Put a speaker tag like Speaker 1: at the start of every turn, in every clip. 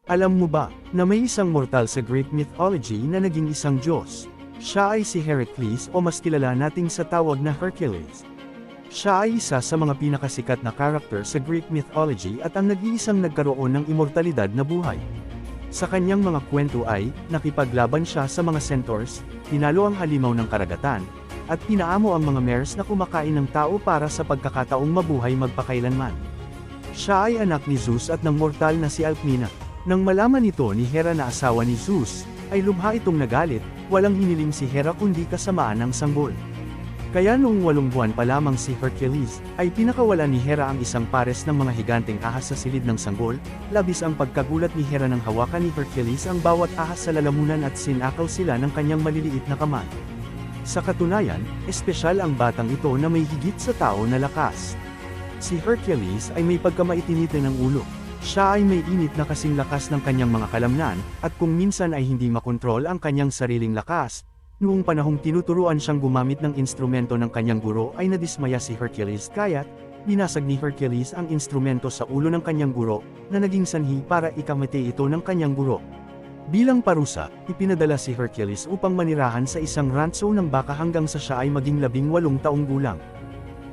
Speaker 1: Alam mo ba, na may isang mortal sa Greek mythology na naging isang Diyos? Siya ay si Heracles o mas kilala nating sa tawag na Hercules. Siya ay isa sa mga pinakasikat na karakter sa Greek mythology at ang nag-iisang nagkaroon ng immortalidad na buhay. Sa kanyang mga kwento ay, nakipaglaban siya sa mga centaurs, tinalo ang halimaw ng karagatan, at pinaamo ang mga mares na kumakain ng tao para sa pagkakataong mabuhay magpakailanman. Siya ay anak ni Zeus at ng mortal na si Alcmena. Nang malaman nito ni Hera na asawa ni Zeus, ay lubha itong nagalit, walang hiniling si Hera kundi kasamaan ng sanggol. Kaya noong 8 buwan pa lamang si Hercules, ay pinakawalan ni Hera ang isang pares ng mga higanteng ahas sa silid ng sanggol, labis ang pagkagulat ni Hera nang hawakan ni Hercules ang bawat ahas sa lalamunan at sinakal sila ng kanyang maliliit na kamay. Sa katunayan, espesyal ang batang ito na may higit sa tao na lakas. Si Hercules ay may pagkamaitinite ng ulo. Siya ay may init na kasing lakas ng kanyang mga kalamnan, at kung minsan ay hindi makontrol ang kanyang sariling lakas, noong panahong tinuturuan siyang gumamit ng instrumento ng kanyang guro ay nadismaya si Hercules kaya't, binasag ni Hercules ang instrumento sa ulo ng kanyang guro, na naging sanhi para ikamate ito ng kanyang guro. Bilang parusa, ipinadala si Hercules upang manirahan sa isang rancho ng baka hanggang sa siya ay maging 18 taong gulang.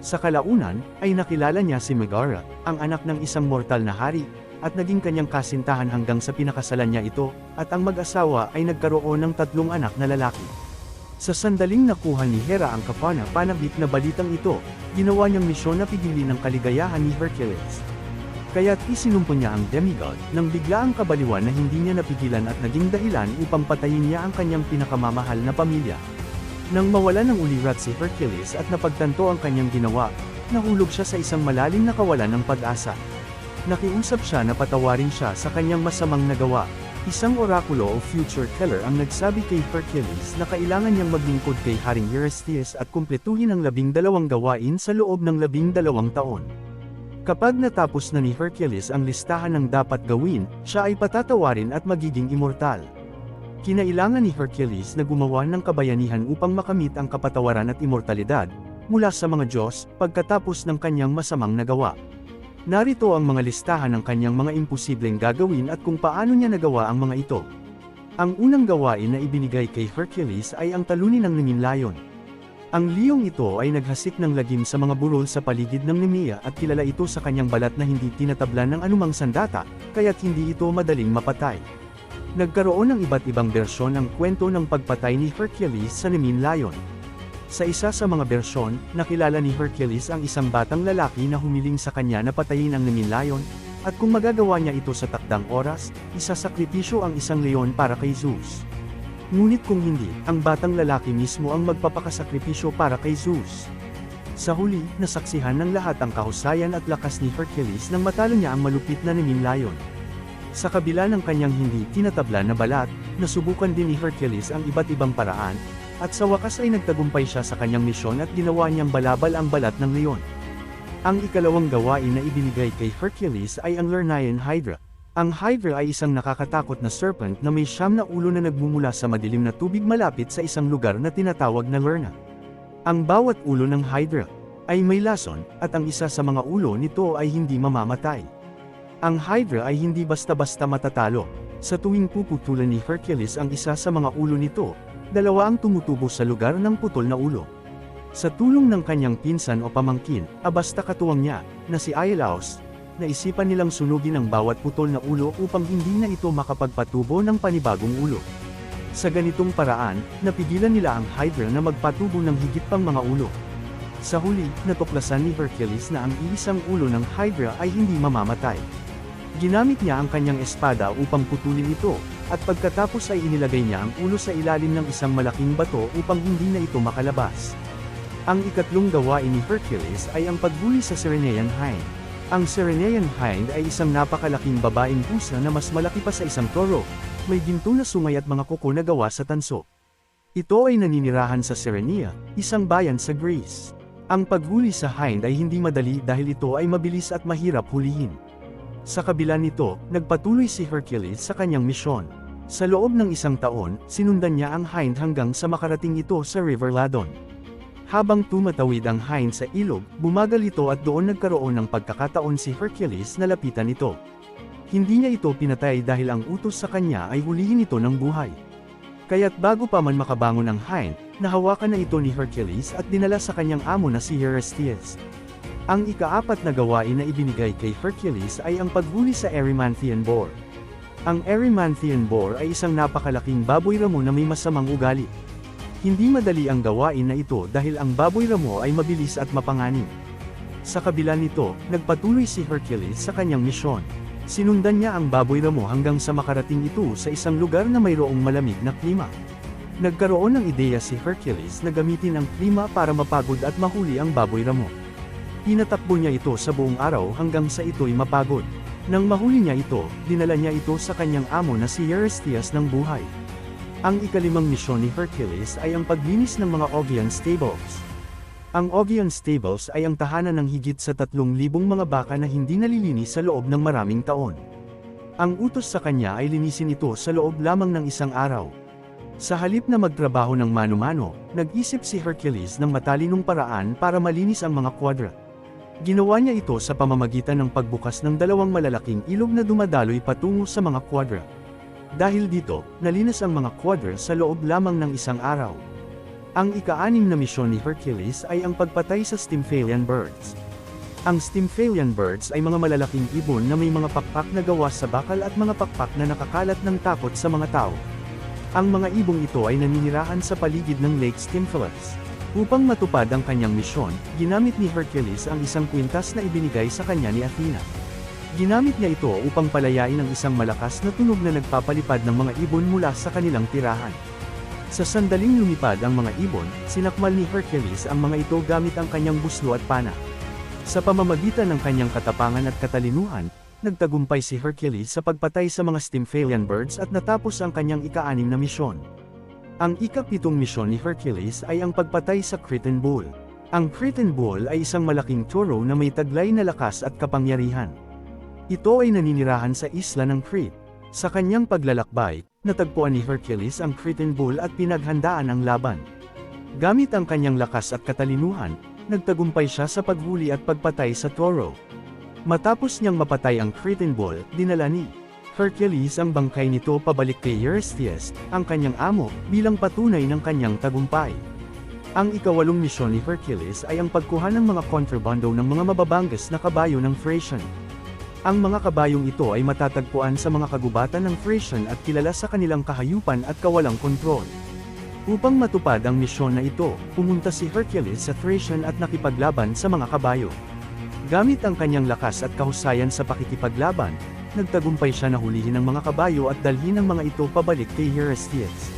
Speaker 1: Sa kalaunan, ay nakilala niya si Megara, ang anak ng isang mortal na hari, at naging kanyang kasintahan hanggang sa pinakasalan niya ito, at ang mag-asawa ay nagkaroon ng 3 anak na lalaki. Sa sandaling nakuha ni Hera ang kapana-panabik na balitang ito, ginawa niyang misyon na pigilin ang kaligayahan ni Hercules. Kaya't isinumpo niya ang demigod, nang bigla ang kabaliwan na hindi niya napigilan at naging dahilan upang patayin niya ang kanyang pinakamamahal na pamilya. Nang mawala ng ulirat si Hercules at napagtanto ang kanyang ginawa, nahulog siya sa isang malalim na kawalan ng pag-asa. Nakiusap siya na patawarin siya sa kanyang masamang nagawa. Isang orakulo o future teller ang nagsabi kay Hercules na kailangan niyang maglingkod kay Haring Eurystheus at kumpletuhin ang 12 gawain sa loob ng 12 taon. Kapag natapos na ni Hercules ang listahan ng dapat gawin, siya ay patatawarin at magiging immortal. Kinailangan ni Hercules na gumawa ng kabayanihan upang makamit ang kapatawaran at immortalidad, mula sa mga Diyos, pagkatapos ng kanyang masamang nagawa. Narito ang mga listahan ng kanyang mga imposibleng gagawin at kung paano niya nagawa ang mga ito. Ang unang gawain na ibinigay kay Hercules ay ang talunin ng Nemea. Ang liyong ito ay naghasik ng lagim sa mga burol sa paligid ng Nemea at kilala ito sa kanyang balat na hindi tinatablan ng anumang sandata, kaya't hindi ito madaling mapatay. Nagkaroon ng iba't ibang bersyon ang kwento ng pagpatay ni Hercules sa Nemea. Sa isa sa mga bersyon, nakilala ni Hercules ang isang batang lalaki na humiling sa kanya na patayin ang Nemea, at kung magagawa niya ito sa takdang oras, isasakripisyo ang isang leon para kay Zeus. Ngunit kung hindi, ang batang lalaki mismo ang magpapakasakripisyo para kay Zeus. Sa huli, nasaksihan ng lahat ang kahusayan at lakas ni Hercules nang matalo niya ang malupit na Nemea. Sa kabila ng kanyang hindi tinatabla na balat, nasubukan din ni Hercules ang iba't ibang paraan, at sa wakas ay nagtagumpay siya sa kanyang misyon at ginawa niyang balabal ang balat ng leon. Ang ikalawang gawain na ibinigay kay Hercules ay ang Lernaean Hydra. Ang Hydra ay isang nakakatakot na serpent na may 9 na ulo na nagmumula sa madilim na tubig malapit sa isang lugar na tinatawag na Lerna. Ang bawat ulo ng Hydra ay may lason, at ang isa sa mga ulo nito ay hindi mamamatay. Ang Hydra ay hindi basta-basta matatalo. Sa tuwing puputulan ni Hercules ang isa sa mga ulo nito, 2 ang tumutubo sa lugar ng putol na ulo. Sa tulong ng kanyang pinsan o pamangkin, basta katuwang niya, na si Iolaus, naisipan nilang sunugin ang bawat putol na ulo upang hindi na ito makapagpatubo ng panibagong ulo. Sa ganitong paraan, napigilan nila ang Hydra na magpatubo ng higit pang mga ulo. Sa huli, natuklasan ni Hercules na ang iisang ulo ng Hydra ay hindi mamamatay. Ginamit niya ang kanyang espada upang putulin ito, at pagkatapos ay inilagay niya ang ulo sa ilalim ng isang malaking bato upang hindi na ito makalabas. Ang ikatlong gawain ni Hercules ay ang pagbuli sa Ceryneian Hind. Ang Ceryneian Hind ay isang napakalaking babaeng pusa na mas malaki pa sa isang toro, may ginto na sungay at mga kuko na gawa sa tanso. Ito ay naninirahan sa Cerynea, isang bayan sa Greece. Ang paghuli sa hind ay hindi madali dahil ito ay mabilis at mahirap hulihin. Sa kabila nito, nagpatuloy si Hercules sa kanyang misyon. Sa loob ng 1 taon, sinundan niya ang hind hanggang sa makarating ito sa River Ladon. Habang tumatawid ang hind sa ilog, bumagal ito at doon nagkaroon ng pagkakataon si Hercules na lapitan ito. Hindi niya ito pinatay dahil ang utos sa kanya ay hulihin ito ng buhay. Kaya't bago pa man makabangon ang hind, nahawakan na ito ni Hercules at dinala sa kanyang amo na si Eurystheus. Ang ika-4 na gawain na ibinigay kay Hercules ay ang paghuli sa Erymanthian boar. Ang Erymanthian boar ay isang napakalaking baboy ramo na may masamang ugali. Hindi madali ang gawain na ito dahil ang baboy ramo ay mabilis at mapanganib. Sa kabila nito, nagpatuloy si Hercules sa kanyang misyon. Sinundan niya ang baboy ramo hanggang sa makarating ito sa isang lugar na mayroong malamig na klima. Nagkaroon ng ideya si Hercules na gamitin ang klima para mapagod at mahuli ang baboy ramo. Pinatakbo niya ito sa buong araw hanggang sa ito'y mapagod. Nang mahuli niya ito, dinala niya ito sa kanyang amo na si Eurystheus ng buhay. Ang ika-5 misyon ni Hercules ay ang paglinis ng mga Augean stables. Ang Augean stables ay ang tahanan ng higit sa 3,000 mga baka na hindi nalilinis sa loob ng maraming taon. Ang utos sa kanya ay linisin ito sa loob lamang ng isang araw. Sa halip na magtrabaho ng mano-mano, nag-isip si Hercules ng matalinong paraan para malinis ang mga quadra. Ginawa niya ito sa pamamagitan ng pagbukas ng 2 malalaking ilog na dumadaloy patungo sa mga quadra. Dahil dito, nalinis ang mga quadra sa loob lamang ng isang araw. Ang ika-6 na misyon ni Hercules ay ang pagpatay sa Stymphalian birds. Ang Stymphalian birds ay mga malalaking ibon na may mga pakpak na gawa sa bakal at mga pakpak na nakakalat ng takot sa mga tao. Ang mga ibong ito ay naninirahan sa paligid ng Lake Stymphalus. Upang matupad ang kanyang misyon, ginamit ni Hercules ang isang kwintas na ibinigay sa kanya ni Athena. Ginamit niya ito upang palayain ang isang malakas na tunog na nagpapalipad ng mga ibon mula sa kanilang tirahan. Sa sandaling lumipad ang mga ibon, sinakmal ni Hercules ang mga ito gamit ang kanyang buslo at pana. Sa pamamagitan ng kanyang katapangan at katalinuhan, nagtagumpay si Hercules sa pagpatay sa mga Stymphalian birds at natapos ang kanyang ika-6 na misyon. Ang ika-7 misyon ni Hercules ay ang pagpatay sa Cretan bull. Ang Cretan bull ay isang malaking toro na may taglay na lakas at kapangyarihan. Ito ay naninirahan sa isla ng Crete. Sa kanyang paglalakbay, natagpuan ni Hercules ang Cretan bull at pinaghandaan ang laban. Gamit ang kanyang lakas at katalinuhan, nagtagumpay siya sa paghuli at pagpatay sa toro. Matapos niyang mapatay ang Cretan bull, dinala ni Hercules ang bangkay nito pabalik kay Eurystheus, ang kanyang amo, bilang patunay ng kanyang tagumpay. Ang ika-8 misyon ni Hercules ay ang pagkuha ng mga kontrabando ng mga mababangas na kabayo ng Thracian. Ang mga kabayong ito ay matatagpuan sa mga kagubatan ng Thracian at kilala sa kanilang kahayupan at kawalang kontrol. Upang matupad ang misyon na ito, pumunta si Hercules sa Thracian at nakipaglaban sa mga kabayo. Gamit ang kanyang lakas at kahusayan sa pakikipaglaban, nagtagumpay siya na hulihin ang mga kabayo at dalhin ang mga ito pabalik kay Eurystheus.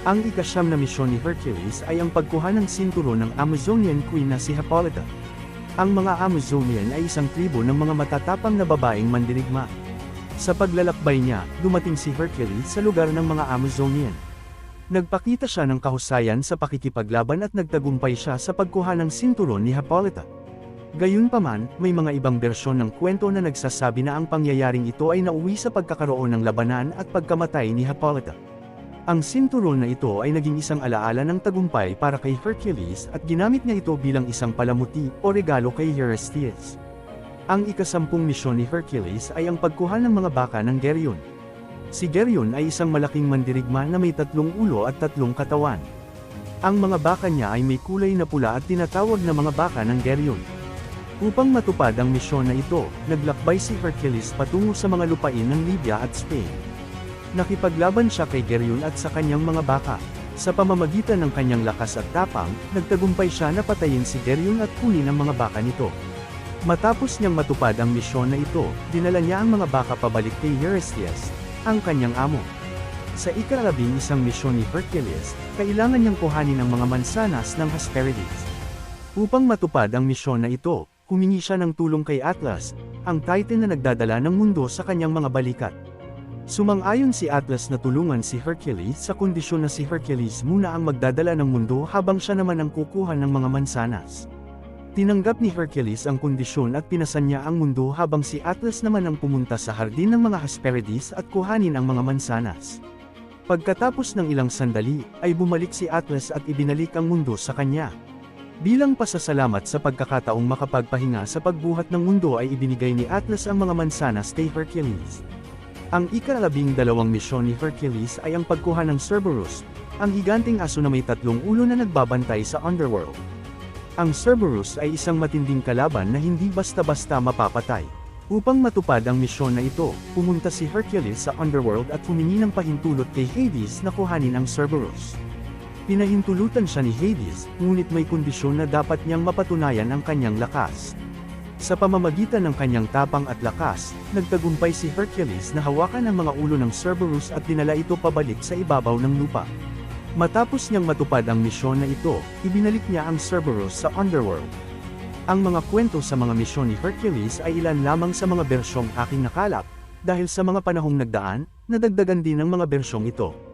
Speaker 1: Ang ika-9 na misyon ni Hercules ay ang pagkuha ng sinturon ng Amazonian queen na si Hippolyta. Ang mga Amazonian ay isang tribo ng mga matatapang na babaeng mandirigma. Sa paglalakbay niya, dumating si Hercules sa lugar ng mga Amazonian. Nagpakita siya ng kahusayan sa pakikipaglaban at nagtagumpay siya sa pagkuha ng sinturon ni Hippolyta. Gayunpaman, may mga ibang bersyon ng kwento na nagsasabi na ang pangyayaring ito ay nauwi sa pagkakaroon ng labanan at pagkamatay ni Hippolyta. Ang sinturon na ito ay naging isang alaala ng tagumpay para kay Hercules at ginamit niya ito bilang isang palamuti o regalo kay Eurystheus. Ang ika-10 misyon ni Hercules ay ang pagkuha ng mga baka ng Geryon. Si Geryon ay isang malaking mandirigma na may 3 ulo at 3 katawan. Ang mga baka niya ay may kulay na pula at tinatawag na mga baka ng Geryon. Upang matupad ang misyon na ito, naglakbay si Hercules patungo sa mga lupain ng Libya at Spain. Nakipaglaban siya kay Geryon at sa kanyang mga baka. Sa pamamagitan ng kanyang lakas at tapang, nagtagumpay siya na patayin si Geryon at kunin ang mga baka nito. Matapos niyang matupad ang misyon na ito, dinala niya ang mga baka pabalik kay Eurystheus, ang kanyang amo. Sa ika-11 misyon ni Hercules, kailangan niyang kuhanin ang mga mansanas ng Hesperides. Upang matupad ang misyon na ito, humingi siya ng tulong kay Atlas, ang titan na nagdadala ng mundo sa kanyang mga balikat. Sumang-ayon si Atlas na tulungan si Hercules sa kondisyon na si Hercules muna ang magdadala ng mundo habang siya naman ang kukuha ng mga mansanas. Tinanggap ni Hercules ang kondisyon at pinasan niya ang mundo habang si Atlas naman ang pumunta sa hardin ng mga Hesperides at kuhanin ang mga mansanas. Pagkatapos ng ilang sandali, ay bumalik si Atlas at ibinalik ang mundo sa kanya. Bilang pasasalamat sa pagkakataong makapagpahinga sa pagbuhat ng mundo ay ibinigay ni Atlas ang mga mansanas kay Hercules. Ang ika-12 misyon ni Hercules ay ang pagkuha ng Cerberus, ang higanting aso na may 3 ulo na nagbabantay sa Underworld. Ang Cerberus ay isang matinding kalaban na hindi basta-basta mapapatay. Upang matupad ang misyon na ito, pumunta si Hercules sa Underworld at humingi ng pahintulot kay Hades na kuhanin ang Cerberus. Pinahintulutan siya ni Hades, ngunit may kondisyon na dapat niyang mapatunayan ang kanyang lakas. Sa pamamagitan ng kanyang tapang at lakas, nagtagumpay si Hercules na hawakan ang mga ulo ng Cerberus at dinala ito pabalik sa ibabaw ng lupa. Matapos niyang matupad ang misyon na ito, ibinalik niya ang Cerberus sa Underworld. Ang mga kwento sa mga misyon ni Hercules ay ilan lamang sa mga bersyong aking nakalap, dahil sa mga panahong nagdaan, nadagdagan din ang mga bersyong ito.